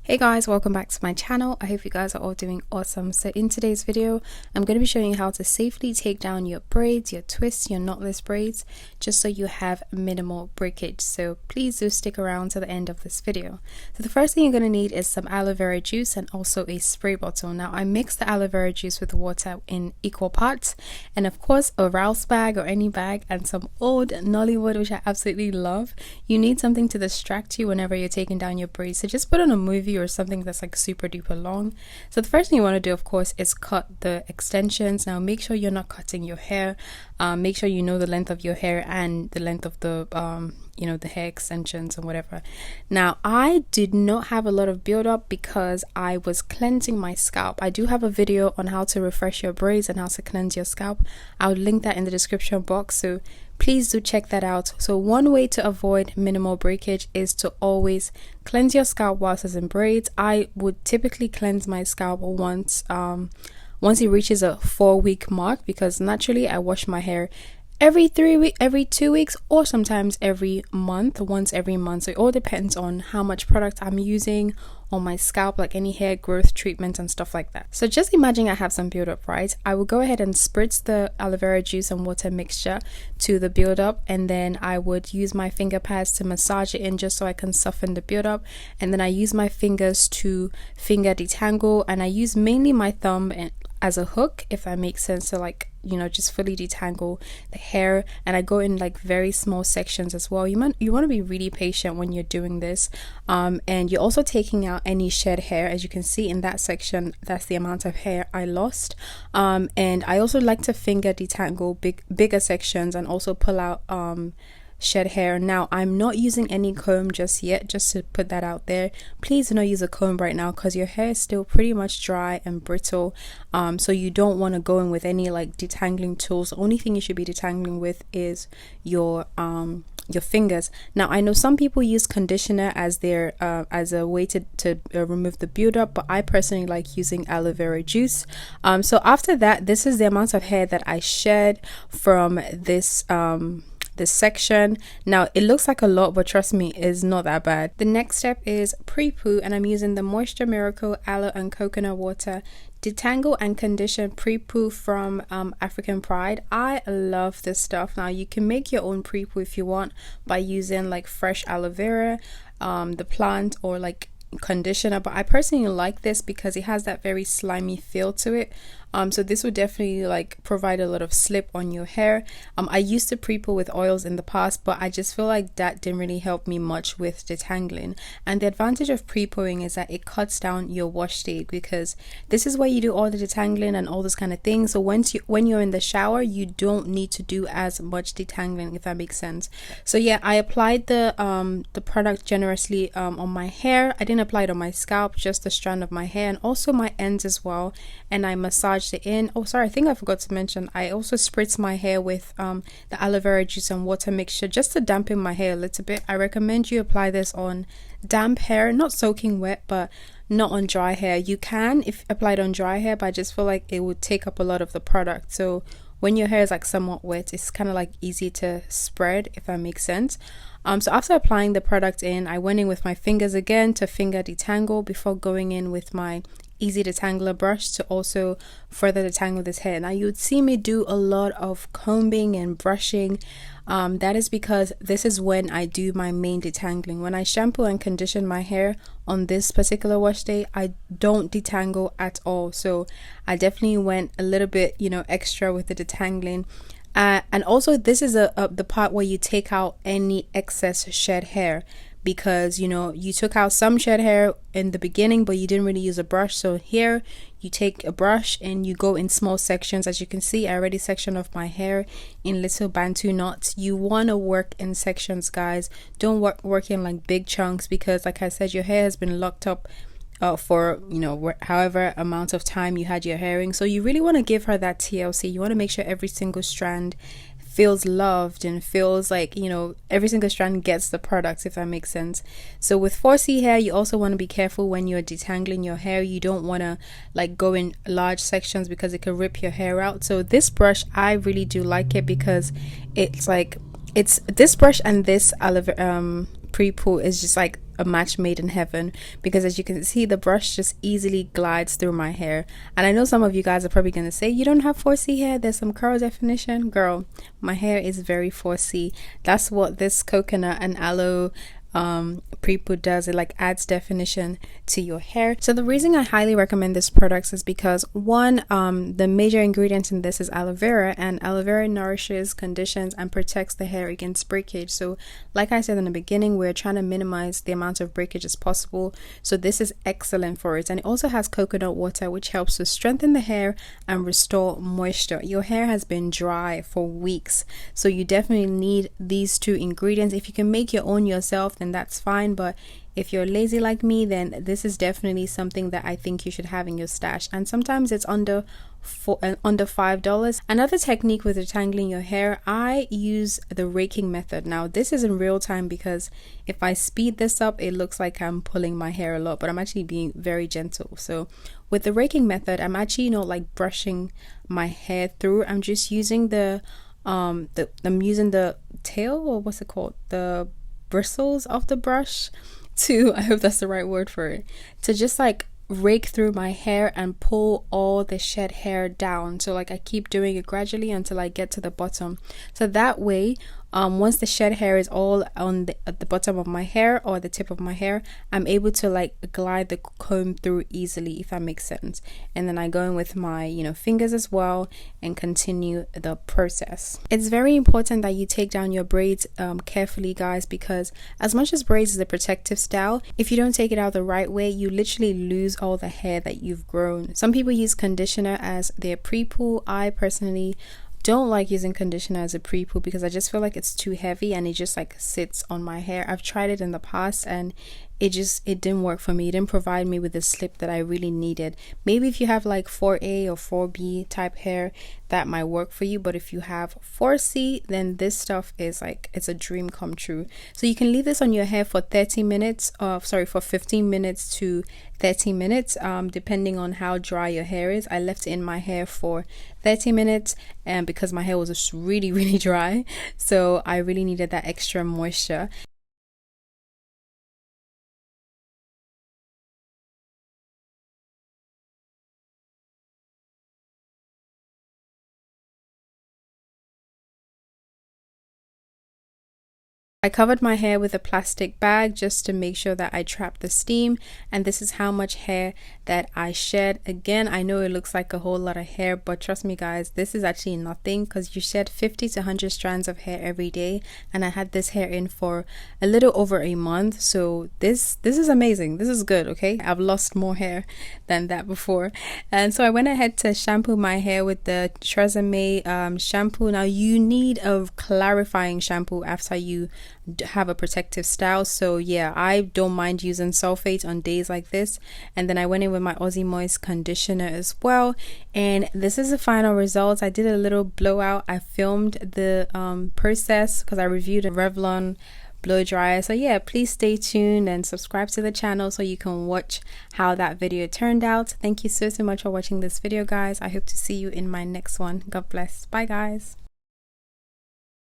Hey guys, welcome back to my channel. I hope you guys are all doing awesome. So in today's video, I'm going to be showing you how to safely take down your braids, your twists, your knotless braids, just so you have minimal breakage. So please do stick around to the end of this video. So the first thing you're going to need is some aloe vera juice and also a spray bottle. Now I mix the aloe vera juice with water in equal parts, and of course a Rouse bag or any bag and some old Nollywood, which I absolutely love. You need something to distract you whenever you're taking down your braids. So just put on a movie or something that's like super duper long. So the first thing you want to do, of course, is cut the extensions. Now make sure you're not cutting your hair. Make sure you know the length of your hair and the length of the the hair extensions and whatever. Now I did not have a lot of build up because I was cleansing my scalp. I do have a video on how to refresh your braids and how to cleanse your scalp. I'll link that in the description box, so please do check that out. So one way to avoid minimal breakage is to always cleanse your scalp whilst it's in braids. I would typically cleanse my scalp once it reaches a 4-week mark, because naturally I wash my hair every 2 weeks, or sometimes once every month. So it all depends on how much product I'm using on my scalp, like any hair growth treatment and stuff like that. So just imagine I have some build-up, right? I will go ahead and spritz the aloe vera juice and water mixture to the build-up, and then I would use my finger pads to massage it in just so I can soften the build-up, and then I use my fingers to finger detangle, and I use mainly my thumb as a hook, if that makes sense, to just fully detangle the hair. And I go in like very small sections as well. You want to be really patient when you're doing this, and you're also taking out any shed hair. As you can see in that section, that's the amount of hair I lost. And I also like to finger detangle bigger sections and also pull out shed hair. Now I'm not using any comb just yet, just to put that out there. Please do not use a comb right now because your hair is still pretty much dry and brittle, so you don't want to go in with any like detangling tools. The only thing you should be detangling with is your fingers. Now I know some people use conditioner as their as a way to remove the buildup, but I personally like using aloe vera juice. So after that, this is the amount of hair that I shed from this section. Now it looks like a lot, but trust me, it's not that bad. The next step is pre-poo, and I'm using the Moisture Miracle aloe and coconut water detangle and condition pre-poo from African Pride. I love this stuff. Now you can make your own pre-poo if you want by using like fresh aloe vera, the plant, or like conditioner, but I personally like this because it has that very slimy feel to it. So this would definitely like provide a lot of slip on your hair. I used to pre-poo with oils in the past, but I just feel like that didn't really help me much with detangling. And the advantage of pre-pooing is that it cuts down your wash day, because this is where you do all the detangling and all this kind of thing. So when you're in the shower, you don't need to do as much detangling, if that makes sense. So yeah, I applied the product generously on my hair. I didn't apply it on my scalp, just the strand of my hair and also my ends as well, and I massaged it in. Oh sorry, I think I forgot to mention, I also spritz my hair with the aloe vera juice and water mixture just to dampen my hair a little bit. I recommend you apply this on damp hair, not soaking wet, but not on dry hair. You can if applied on dry hair, but I just feel like it would take up a lot of the product. So when your hair is like somewhat wet, it's kind of like easy to spread, if that makes sense. So after applying the product in, I went in with my fingers again to finger detangle before going in with my easy detangler brush to also further detangle this hair. Now you would see me do a lot of combing and brushing. That is because this is when I do my main detangling. When I shampoo and condition my hair on this particular wash day, I don't detangle at all. So I definitely went a little bit extra with the detangling. And also this is the part where you take out any excess shed hair, because you took out some shed hair in the beginning but you didn't really use a brush. So here you take a brush and you go in small sections. As you can see, I already sectioned off my hair in little bantu knots. You want to work in sections, guys. Don't work in like big chunks, because like I said, your hair has been locked up for however amount of time you had your hair in. So you really want to give her that TLC. You want to make sure every single strand feels loved and feels like every single strand gets the product, if that makes sense. So with 4C hair, you also want to be careful when you're detangling your hair. You don't want to like go in large sections because it could rip your hair out. So this brush, I really do like it because it's this brush and this Pre-Poo is just like a match made in heaven, because as you can see, the brush just easily glides through my hair. And I know some of you guys are probably going to say, you don't have 4C hair, there's some curl definition. Girl, my hair is very 4C. That's what this coconut and aloe Pre-Poo does. It like adds definition to your hair. So the reason I highly recommend this product is because one, the major ingredient in this is aloe vera, and aloe vera nourishes, conditions, and protects the hair against breakage. So like I said in the beginning, we're trying to minimize the amount of breakage as possible, so this is excellent for it. And it also has coconut water, which helps to strengthen the hair and restore moisture. Your hair has been dry for weeks, so you definitely need these two ingredients. If you can make your own yourself, then that's fine, but if you're lazy like me, then this is definitely something that I think you should have in your stash. And sometimes it's under $5. Another technique with detangling your hair, I use the raking method. Now this is in real time, because if I speed this up, it looks like I'm pulling my hair a lot, but I'm actually being very gentle. So with the raking method, I'm actually not like brushing my hair through. I'm just using I'm using the tail, or what's it called, the bristles of the brush to, I hope that's the right word for it, to just like rake through my hair and pull all the shed hair down. So like I keep doing it gradually until I get to the bottom. So that way, once the shed hair is all on at the bottom of my hair or the tip of my hair, I'm able to like glide the comb through easily, if that makes sense. And then I go in with my fingers as well and continue the process. It's very important that you take down your braids carefully, guys, because as much as braids is a protective style, if you don't take it out the right way, you literally lose all the hair that you've grown. Some people use conditioner as their pre-poo. I personally don't like using conditioner as a pre-poo because I just feel like it's too heavy and it just like sits on my hair. I've tried it in the past and it didn't work for me. It didn't provide me with the slip that I really needed. Maybe if you have like 4A or 4B type hair, that might work for you, but if you have 4C, then this stuff is like, it's a dream come true. So you can leave this on your hair for 15 minutes to 30 minutes, depending on how dry your hair is. I left it in my hair for 30 minutes and because my hair was just really dry, so I really needed that extra moisture. I covered my hair with a plastic bag just to make sure that I trap the steam, and this is how much hair that I shed. Again, I know it looks like a whole lot of hair, but trust me guys, this is actually nothing because you shed 50 to 100 strands of hair every day, and I had this hair in for a little over a month. So this is amazing. This is good. Okay, I've lost more hair than that before, and so I went ahead to shampoo my hair with the Tresemme shampoo. Now you need a clarifying shampoo after you have a protective style, so yeah, I don't mind using sulfate on days like this. And then I went in with my Aussie Moist conditioner as well, and this is the final result. I did a little blowout. I filmed the process because I reviewed a Revlon blow dryer. So yeah, please stay tuned and subscribe to the channel so you can watch how that video turned out. Thank you so much for watching this video, guys. I hope to see you in my next one. God bless. Bye guys.